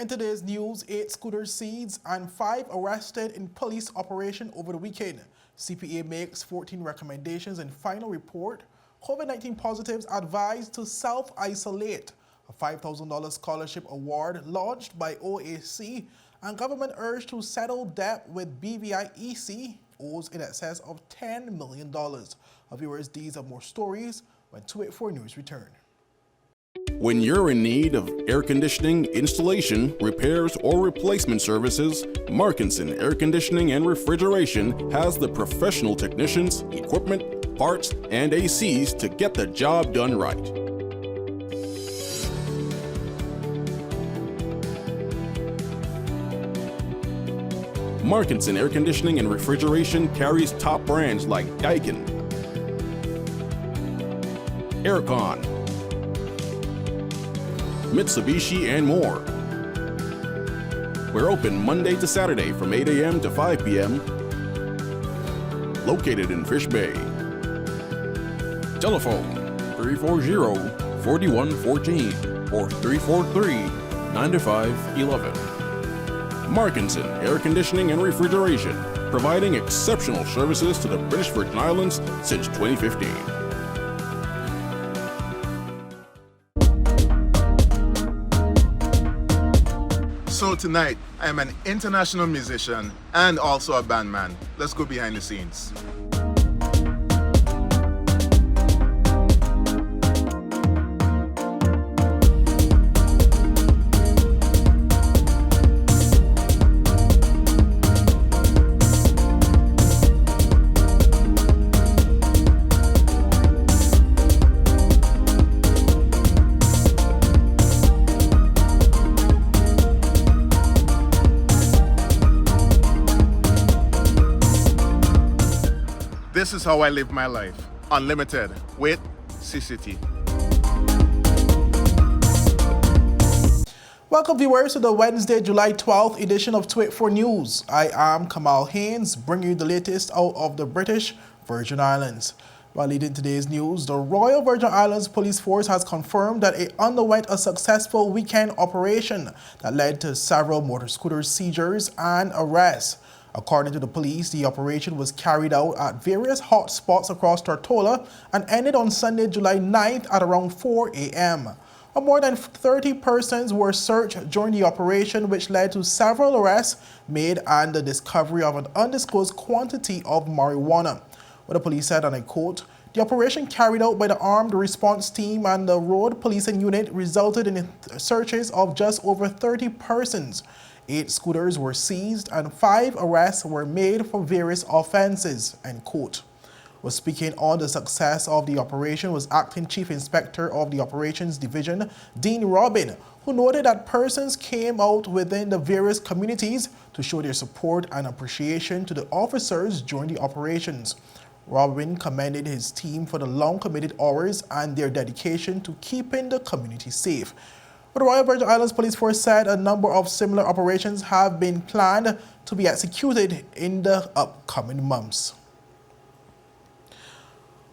In today's news, 8 scooters seized and 5 arrested in police operation over the weekend. CPA makes 14 recommendations in final report. COVID-19 positives advised to self-isolate. A $5,000 scholarship award launched by OAC, and government urged to settle debt with BVIEC owes in excess of $10 million. Viewers, these are more stories when 284 News return. When you're in need of air conditioning, installation, repairs, or replacement services, Markinson Air Conditioning and Refrigeration has the professional technicians, equipment, parts, and ACs to get the job done right. Markinson Air Conditioning and Refrigeration carries top brands like Daikin, Aircon, Mitsubishi, and more. We're open Monday to Saturday from 8 a.m. to 5 p.m. Located in Fish Bay. Telephone 340-4114 or 343-9511. Markinson Air Conditioning and Refrigeration, providing exceptional services to the British Virgin Islands since 2015. So tonight, I am an international musician and also a bandman. Let's go behind the scenes. This is how I live my life. Unlimited with CCT. Welcome viewers to the Wednesday, July 12th edition of 284 News. I am Kamal Haynes, bringing you the latest out of the British Virgin Islands. While leading today's news, the Royal Virgin Islands Police Force has confirmed that it underwent a successful weekend operation that led to several motor scooter seizures and arrests. According to the police, the operation was carried out at various hot spots across Tortola and ended on Sunday, July 9th at around 4 a.m. More than 30 persons were searched during the operation, which led to several arrests made and the discovery of an undisclosed quantity of marijuana. What the police said, and I quote, "The operation carried out by the Armed Response Team and the Road Policing Unit resulted in searches of just over 30 persons. 8 scooters were seized and 5 arrests were made for various offenses," end quote. Well, speaking on the success of the operation was Acting Chief Inspector of the Operations Division, Dean Robin, who noted that persons came out within the various communities to show their support and appreciation to the officers during the operations. Robin commended his team for the long committed hours and their dedication to keeping the community safe. But the Royal Virgin Islands Police Force said a number of similar operations have been planned to be executed in the upcoming months.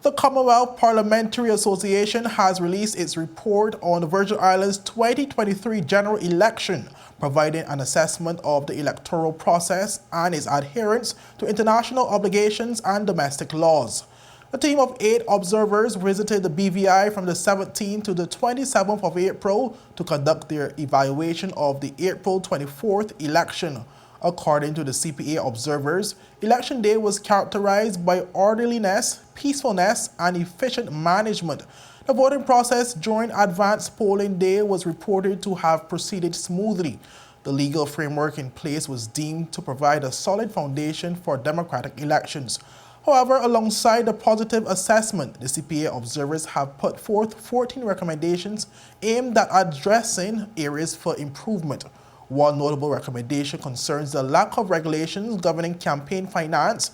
The Commonwealth Parliamentary Association has released its report on the Virgin Islands 2023 general election, providing an assessment of the electoral process and its adherence to international obligations and domestic laws. A team of 8 observers visited the BVI from the 17th to the 27th of April to conduct their evaluation of the April 24th election. According to the CPA observers, Election Day was characterized by orderliness, peacefulness, and efficient management. The voting process during advanced polling day was reported to have proceeded smoothly. The legal framework in place was deemed to provide a solid foundation for democratic elections. However, alongside the positive assessment, the CPA observers have put forth 14 recommendations aimed at addressing areas for improvement. One notable recommendation concerns the lack of regulations governing campaign finance,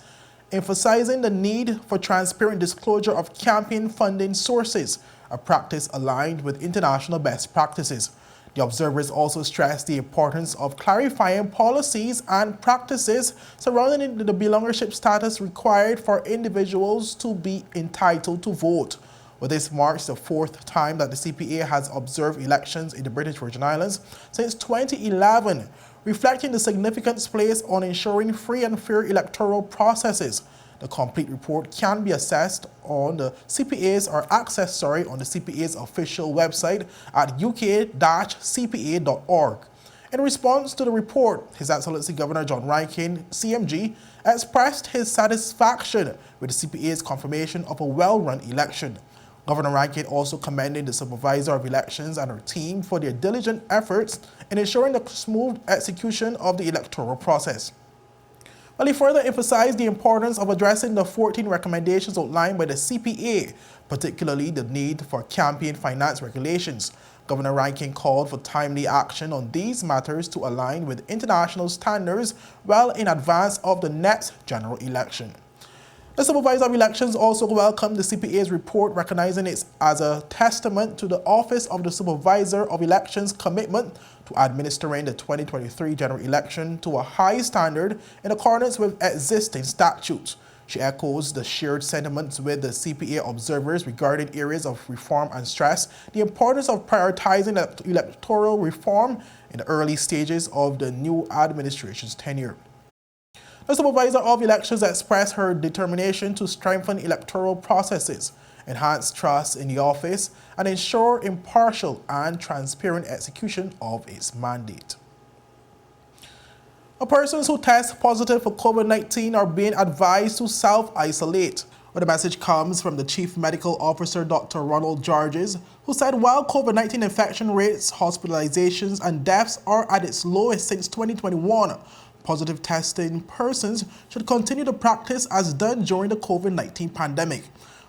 emphasizing the need for transparent disclosure of campaign funding sources, a practice aligned with international best practices. The observers also stressed the importance of clarifying policies and practices surrounding the belongership status required for individuals to be entitled to vote. But this marks the fourth time that the CPA has observed elections in the British Virgin Islands since 2011, reflecting the significance placed on ensuring free and fair electoral processes. The complete report can be accessed on the CPA's on the CPA's official website at uk-cpa.org. In response to the report, His Excellency Governor John Rankin, CMG, expressed his satisfaction with the CPA's confirmation of a well-run election. Governor Rankin also commended the Supervisor of Elections and her team for their diligent efforts in ensuring the smooth execution of the electoral process. Well, he further emphasized the importance of addressing the 14 recommendations outlined by the CPA, particularly the need for campaign finance regulations. Governor Rankin called for timely action on these matters to align with international standards well in advance of the next general election. The Supervisor of Elections also welcomed the CPA's report, recognizing it as a testament to the Office of the Supervisor of Elections' commitment to administering the 2023 general election to a high standard in accordance with existing statutes. She echoes the shared sentiments with the CPA observers regarding areas of reform and stressed the importance of prioritizing electoral reform in the early stages of the new administration's tenure. The Supervisor of Elections expressed her determination to strengthen electoral processes, enhance trust in the office, and ensure impartial and transparent execution of its mandate. Persons who test positive for COVID-19 are being advised to self-isolate. Well, the message comes from the Chief Medical Officer, Dr. Ronald Georges, who said while COVID-19 infection rates, hospitalizations, and deaths are at its lowest since 2021, positive testing persons should continue to practice as done during the COVID-19 pandemic.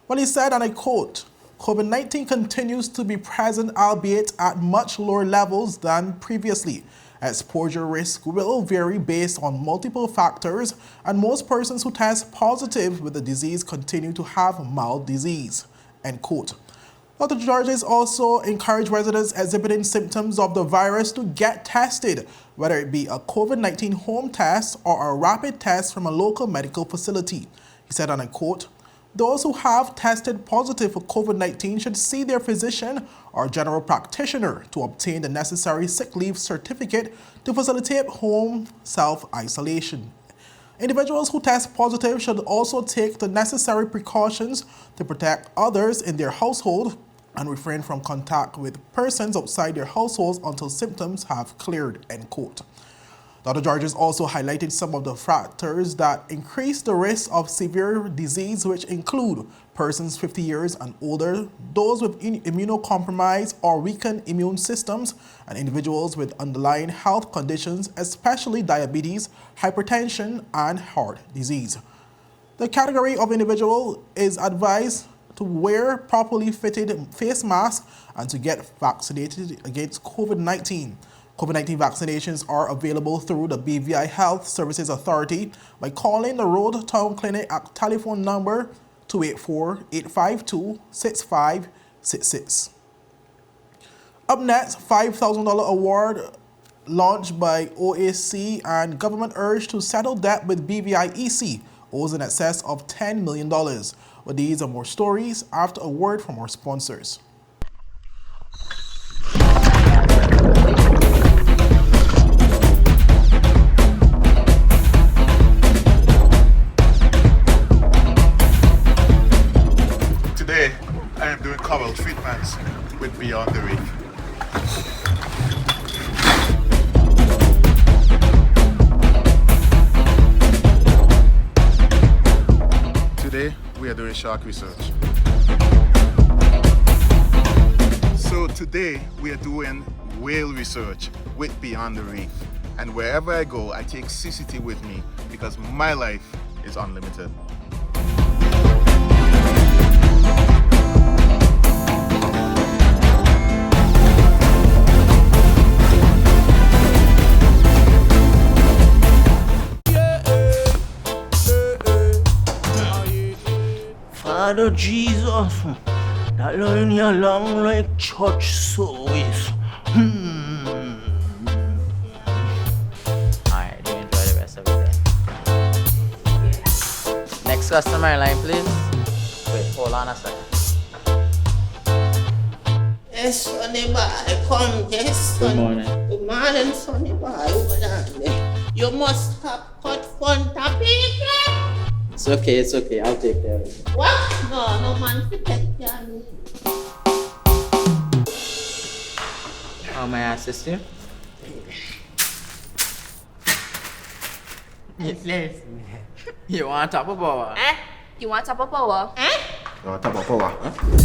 Well, he said, and I quote, "COVID-19 continues to be present, albeit at much lower levels than previously. Exposure risk will vary based on multiple factors, and most persons who test positive with the disease continue to have mild disease." End quote. Dr. Georges also encouraged residents exhibiting symptoms of the virus to get tested, whether it be a COVID-19 home test or a rapid test from a local medical facility. He said, and I quote, "Those who have tested positive for COVID-19 should see their physician or general practitioner to obtain the necessary sick leave certificate to facilitate home self-isolation. Individuals who test positive should also take the necessary precautions to protect others in their household and refrain from contact with persons outside their households until symptoms have cleared." End quote. Dr. Georges also highlighted some of the factors that increase the risk of severe disease, which include persons 50 years and older, those with immunocompromised or weakened immune systems, and individuals with underlying health conditions, especially diabetes, hypertension, and heart disease. The category of individual is advised to wear properly fitted face masks and to get vaccinated against COVID-19. COVID-19 vaccinations are available through the BVI Health Services Authority by calling the Road Town Clinic at telephone number 284-852-6566. Up next, $5,000 award launched by OAC and government urged to settle debt with BVIEC owes in excess of $10 million. But these are more stories after a word from our sponsors. Today, I am doing cobble treatments with Beyond the Reef. Today, we are doing shark research. So today, we are doing whale research with Beyond the Reef. And wherever I go, I take CCT with me because my life is unlimited. Father Jesus, that line you long like church service. Alright, do enjoy the rest of the day. Next customer line, please. Wait, hold on a second. Yes, Sonny boy, come, yes, son. Good morning. Good morning, Sonny boy. Over there. You must have cut fun topic. It's okay. I'll take care of it. What? No man to take care of me. How may I assist you? Yes. You want top of power? You want top of power?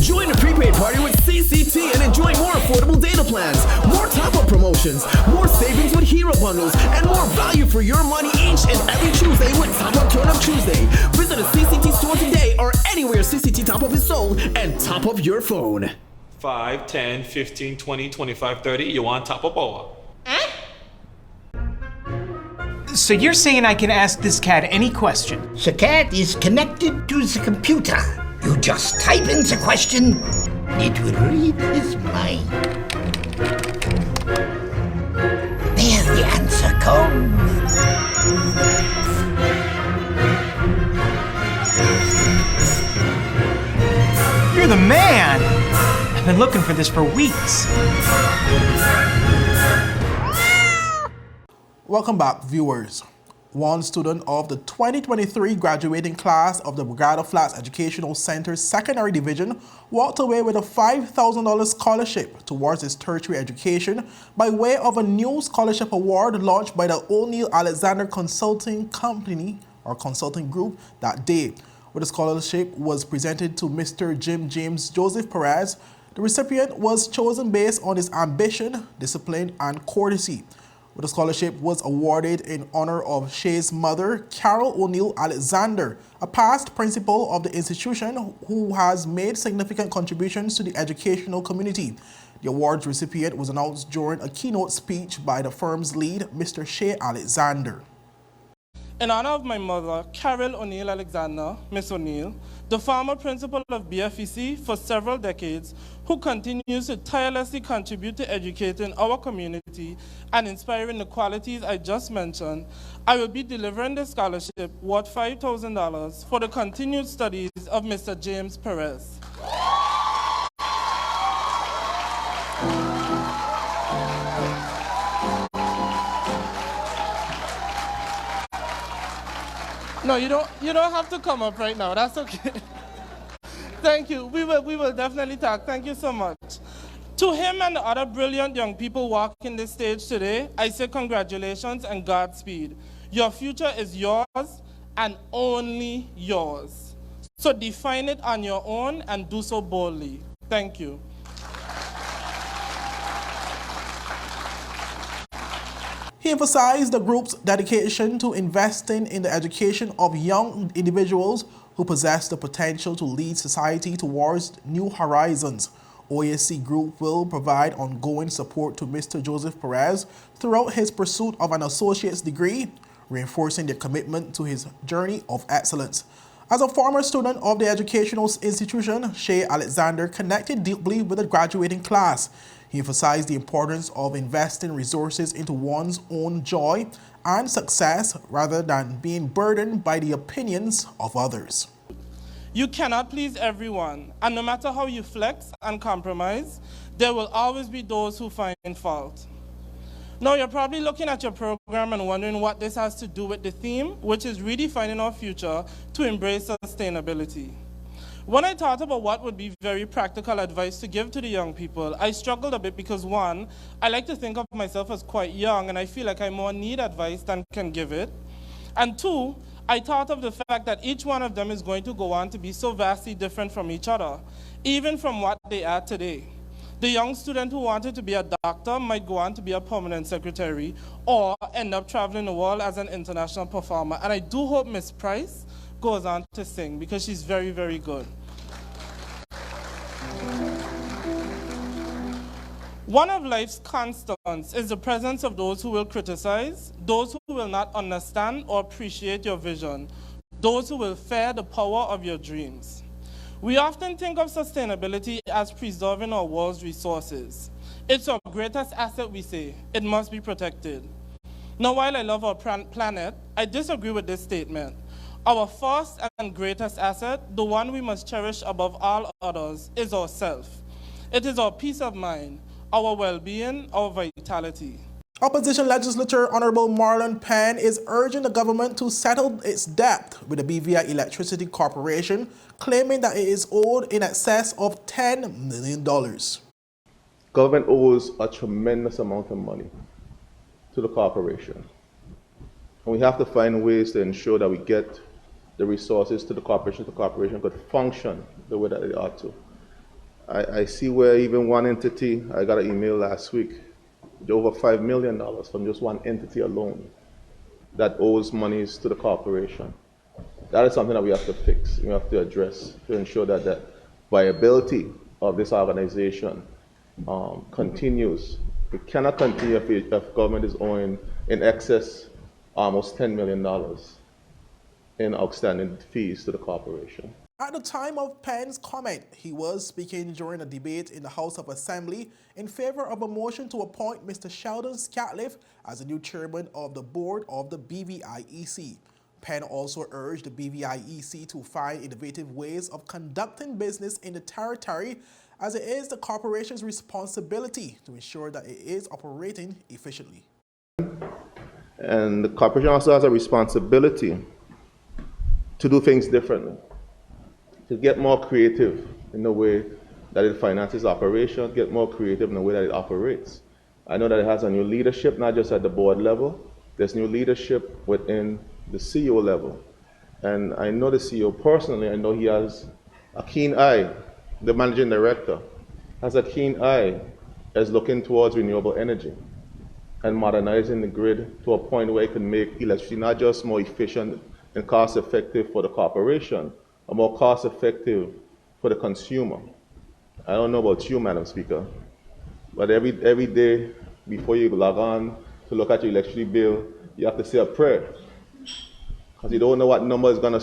Join the prepaid party with CCT and enjoy more affordable data plans, more top-up promotions, more savings with hero bundles, and more value for your money each and every Tuesday with Top Up Turn Up Tuesday. Visit a CCT store today or anywhere CCT Top Up is sold and top up your phone. 5, 10, 15, 20, 25, 30. You want top of power? So you're saying I can ask this cat any question? The cat is connected to the computer. You just type in the question, it will read his mind. There the answer comes. You're the man! I've been looking for this for weeks. Welcome back, viewers. One student of the 2023 graduating class of the Brigada Flats Educational Center's Secondary Division walked away with a $5,000 scholarship towards his tertiary education by way of a new scholarship award launched by the O'Neill Alexander Consulting Company or Consulting Group that day. Where the scholarship was presented to Mr. James Joseph Perez, the recipient was chosen based on his ambition, discipline, and courtesy. The scholarship was awarded in honor of Shay's mother, Carol O'Neill Alexander, a past principal of the institution who has made significant contributions to the educational community. The award's recipient was announced during a keynote speech by the firm's lead, Mr. Shay Alexander. In honor of my mother, Carol O'Neill Alexander, Miss O'Neill, the former principal of BVIEC for several decades, who continues to tirelessly contribute to educating our community and inspiring the qualities I just mentioned, I will be delivering the scholarship worth $5,000 for the continued studies of Mr. James Perez. No, you don't have to come up right now. That's okay. Thank you. We will definitely talk. Thank you so much. To him and the other brilliant young people walking this stage today, I say congratulations and Godspeed. Your future is yours and only yours. So define it on your own and do so boldly. Thank you. He emphasized the group's dedication to investing in the education of young individuals who possess the potential to lead society towards new horizons. OAC Group will provide ongoing support to Mr. Joseph Perez throughout his pursuit of an associate's degree, reinforcing their commitment to his journey of excellence. As a former student of the educational institution, Shay Alexander connected deeply with the graduating class. He emphasized the importance of investing resources into one's own joy and success rather than being burdened by the opinions of others. You cannot please everyone, and no matter how you flex and compromise, there will always be those who find fault. Now, you're probably looking at your program and wondering what this has to do with the theme, which is redefining our future to embrace sustainability. When I thought about what would be very practical advice to give to the young people, I struggled a bit because one, I like to think of myself as quite young and I feel like I more need advice than can give it. And two, I thought of the fact that each one of them is going to go on to be so vastly different from each other, even from what they are today. The young student who wanted to be a doctor might go on to be a permanent secretary or end up traveling the world as an international performer. And I do hope Miss Price goes on to sing because she's very, very good. One of life's constants is the presence of those who will criticize, those who will not understand or appreciate your vision, those who will fear the power of your dreams. We often think of sustainability as preserving our world's resources. It's our greatest asset, we say. It must be protected. Now, while I love our planet, I disagree with this statement. Our first and greatest asset, the one we must cherish above all others, is ourselves. It is our peace of mind, our well-being, our vitality. Opposition Legislator Honorable Marlon Penn is urging the government to settle its debt with the BVI Electricity Corporation, claiming that it is owed in excess of $10 million. Government owes a tremendous amount of money to the corporation. And we have to find ways to ensure that we get the resources to the corporation so the corporation could function the way that it ought to. I see where even one entity, I got an email last week, over $5 million from just one entity alone that owes monies to the corporation. That is something that we have to fix, we have to address to ensure that the viability of this organization continues. We cannot continue if government is owing in excess almost $10 million in outstanding fees to the corporation. At the time of Penn's comment, he was speaking during a debate in the House of Assembly in favor of a motion to appoint Mr. Sheldon Scatliff as the new chairman of the board of the BVIEC. Penn also urged the BVIEC to find innovative ways of conducting business in the territory, as it is the corporation's responsibility to ensure that it is operating efficiently. And the corporation also has a responsibility to do things differently, to get more creative in the way that it finances operations, get more creative in the way that it operates. I know that it has a new leadership, not just at the board level, there's new leadership within the CEO level. And I know the CEO personally, I know he has a keen eye, the managing director has a keen eye as looking towards renewable energy and modernizing the grid to a point where it can make electricity not just more efficient and cost effective for the corporation, but more cost effective for the consumer. I don't know about you, Madam Speaker, but every day before you log on to look at your electricity bill, you have to say a prayer, because you don't know what number is going to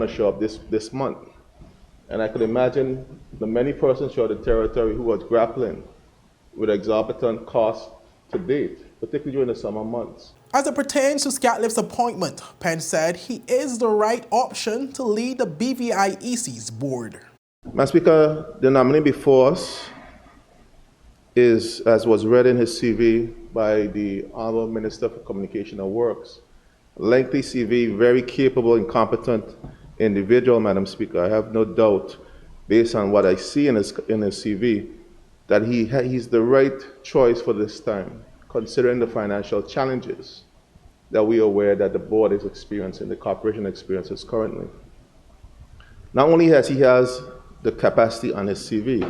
show up this month. And I could imagine the many persons throughout the territory who are grappling with exorbitant costs to date, particularly during the summer months. As it pertains to Scatliff's appointment, Penn said he is the right option to lead the BVIEC's board. Madam Speaker, the nominee before us is, as was read in his CV by the Honorable Minister for Communication and Works, a lengthy CV, very capable and competent individual, Madam Speaker. I have no doubt, based on what I see in his CV, that he's the right choice for this time, considering the financial challenges that we are aware that the board is experiencing, the corporation experiences currently. Not only has he the capacity on his CV,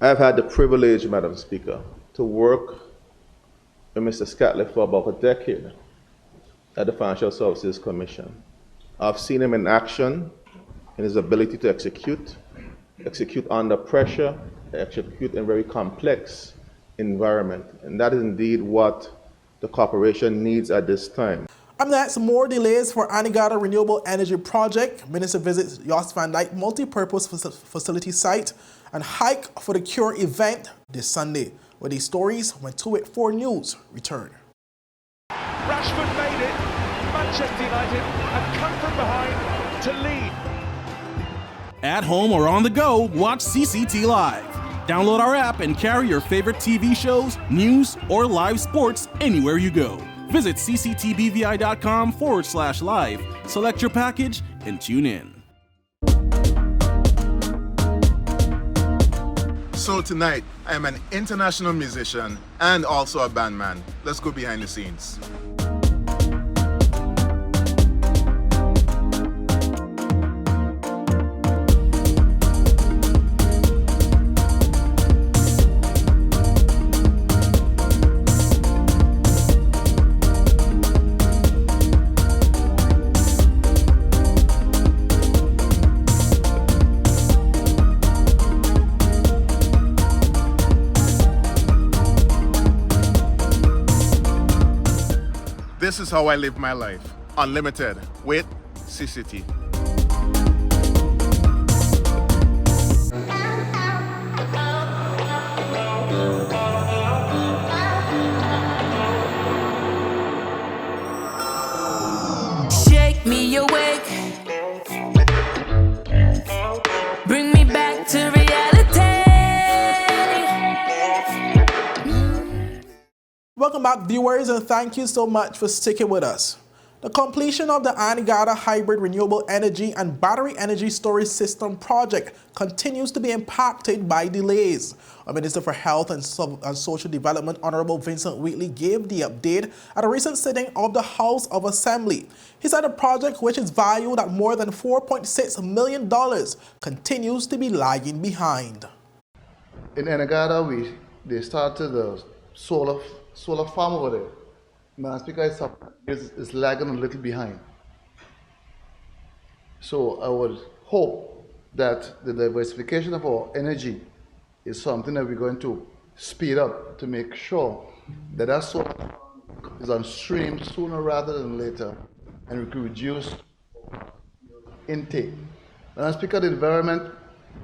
I've had the privilege, Madam Speaker, to work with Mr. Scatliff for about a decade at the Financial Services Commission. I've seen him in action in his ability to execute under pressure, execute in very complex environment. And that is indeed what the corporation needs at this time. Up next, more delays for ANEGADA Renewable Energy Project. Minister visits Jos van Dyke Multipurpose Facility site and hike for the Cure event this Sunday. With these stories, when 284 News return. Rashford made it. Manchester United have come from behind to lead. At home or on the go, watch CCT Live. Download our app and carry your favorite TV shows, news, or live sports anywhere you go. Visit cctbvi.com/live, select your package, and tune in. So tonight, I am an international musician and also a bandman. Let's go behind the scenes. This is how I live my life. Unlimited with CCT. Shake me awake. Bring me back to reality. Welcome back, viewers, and thank you so much for sticking with us. The completion of the ANEGADA Hybrid Renewable Energy and Battery Energy Storage System project continues to be impacted by delays. Our Minister for Health and Social Development, Honorable Vincent Wheatley, gave the update at a recent sitting of the House of Assembly. He said the project, which is valued at more than $4.6 million, continues to be lagging behind. In ANEGADA, they started the solar farm over there. Madam Speaker, is lagging a little behind. So I would hope that the diversification of our energy is something that we're going to speed up to make sure that that solar is on stream sooner rather than later, and we can reduce intake. Madam Speaker, the environment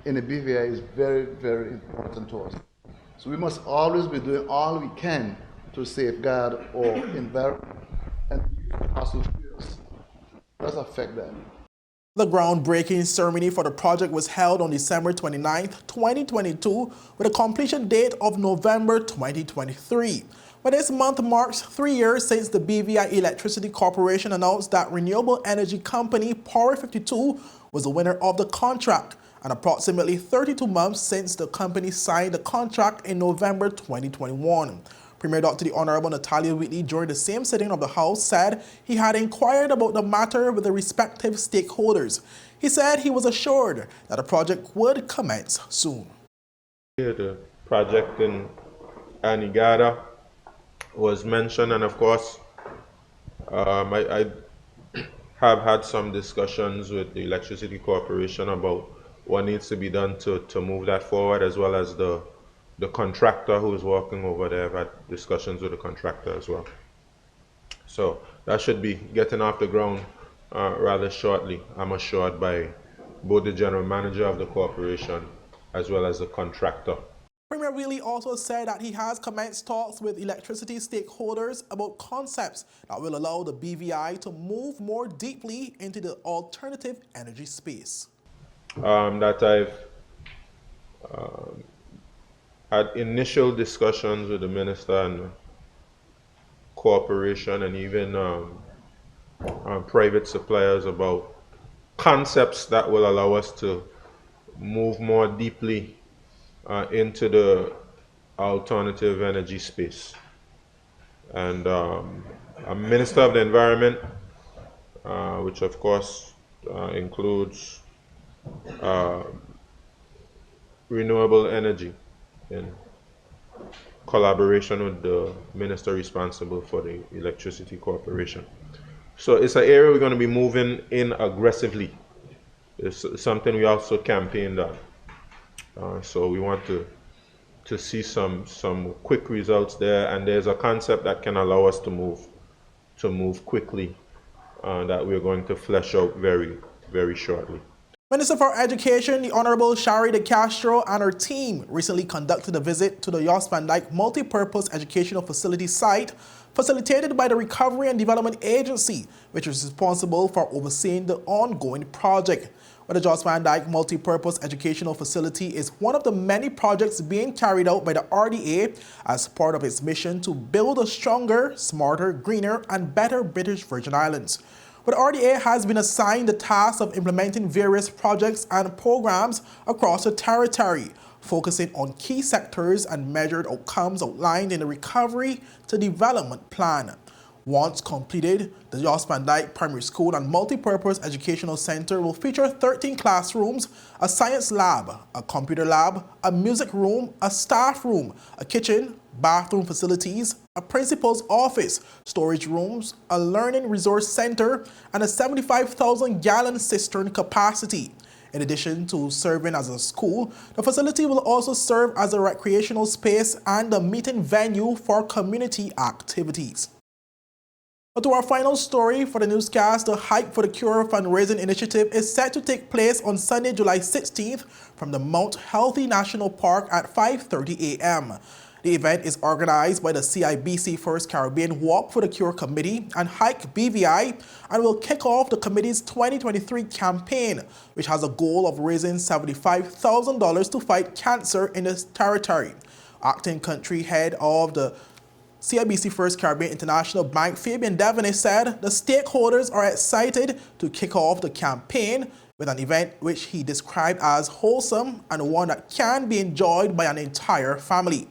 in the BVI is very, very important to us. So we must always be doing all we can to safeguard our environment, and fossil fuels does affect that. The groundbreaking ceremony for the project was held on December 29, 2022, with a completion date of November 2023. But this month marks 3 years since the BVI Electricity Corporation announced that renewable energy company Power 52 was the winner of the contract, and approximately 32 months since the company signed the contract in November 2021. Premier Dr. the Honorable Natalia Wheatley, during the same sitting of the House, said he had inquired about the matter with the respective stakeholders. He said he was assured that the project would commence soon. The project in ANEGADA was mentioned, and of course, I have had some discussions with the Electricity Corporation about what needs to be done to move that forward, as well as the contractor who is working over there. I've had discussions with the contractor as well. So that should be getting off the ground rather shortly, I'm assured, by both the general manager of the corporation as well as the contractor. Premier Wheatley also said that he has commenced talks with electricity stakeholders about concepts that will allow the BVI to move more deeply into the alternative energy space. That I've had initial discussions with the minister and corporation and even private suppliers about concepts that will allow us to move more deeply into the alternative energy space. And I'm Minister of the Environment, which of course includes renewable energy, in collaboration with the minister responsible for the Electricity Corporation. So it's an area we're going to be moving in aggressively. It's something we also campaigned on. So we want to see some quick results there, and there's a concept that can allow us to move quickly that we're going to flesh out very, very shortly. Minister for Education, the Honorable Shari De Castro, and her team recently conducted a visit to the Jos Van Dyke Multipurpose Educational Facility site, facilitated by the Recovery and Development Agency, which is responsible for overseeing the ongoing project. But the Jos Van Dyke Multipurpose Educational Facility is one of the many projects being carried out by the RDA as part of its mission to build a stronger, smarter, greener, and better British Virgin Islands. But RDA has been assigned the task of implementing various projects and programs across the territory, focusing on key sectors and measured outcomes outlined in the Recovery to Development Plan. Once completed, the Jos Van Dyke Primary School and Multipurpose Educational Center will feature 13 classrooms, a science lab, a computer lab, a music room, a staff room, a kitchen, bathroom facilities, a principal's office, storage rooms, a learning resource center, and a 75,000-gallon cistern capacity. In addition to serving as a school, the facility will also serve as a recreational space and a meeting venue for community activities. But to our final story for the newscast, the Hike for the Cure fundraising initiative is set to take place on Sunday, July 16th from the Mount Healthy National Park at 5:30 a.m. The event is organized by the CIBC First Caribbean Walk for the Cure Committee and Hike BVI and will kick off the committee's 2023 campaign, which has a goal of raising $75,000 to fight cancer in this territory. Acting country head of the CIBC First Caribbean International Bank Fabian Devenish said the stakeholders are excited to kick off the campaign with an event which he described as wholesome and one that can be enjoyed by an entire family.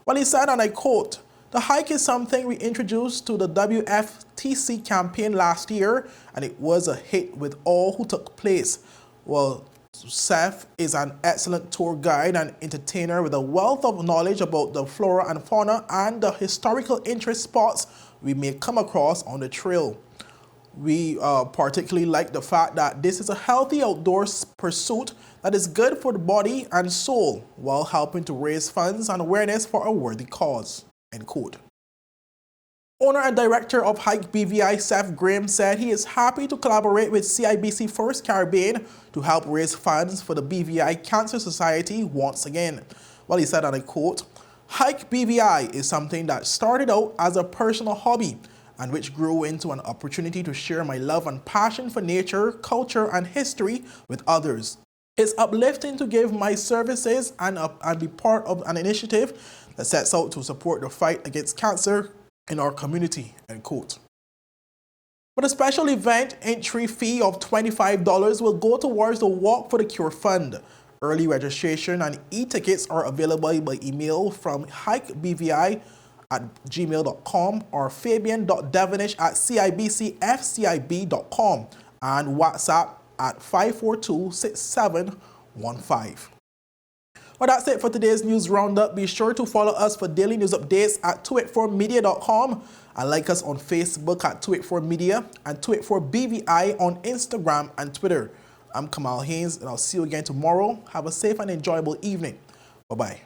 Well, he said, and I quote, "The hike is something we introduced to the WFTC campaign last year, and it was a hit with all who took place." Well, Seth is an excellent tour guide and entertainer with a wealth of knowledge about the flora and fauna and the historical interest spots we may come across on the trail. We particularly like the fact that this is a healthy outdoors pursuit that is good for the body and soul while helping to raise funds and awareness for a worthy cause. End quote. Owner and director of Hike BVI, Seth Graham, said he is happy to collaborate with CIBC First Caribbean to help raise funds for the BVI Cancer Society once again. Well, he said, and I quote, "Hike BVI is something that started out as a personal hobby and which grew into an opportunity to share my love and passion for nature, culture, and history with others. It's uplifting to give my services and be part of an initiative that sets out to support the fight against cancer in our community," end quote. For the special event, entry fee of $25 will go towards the Walk for the Cure Fund. Early registration and e-tickets are available by email from hikebvi@gmail.com or fabian.devenish@cibcfcib.com and WhatsApp at 542-6715. Well, that's it for today's news roundup. Be sure to follow us for daily news updates at 284media.com and like us on Facebook at 284media and 284BVI on Instagram and Twitter. I'm Kamal Haynes, and I'll see you again tomorrow. Have a safe and enjoyable evening. Bye-bye.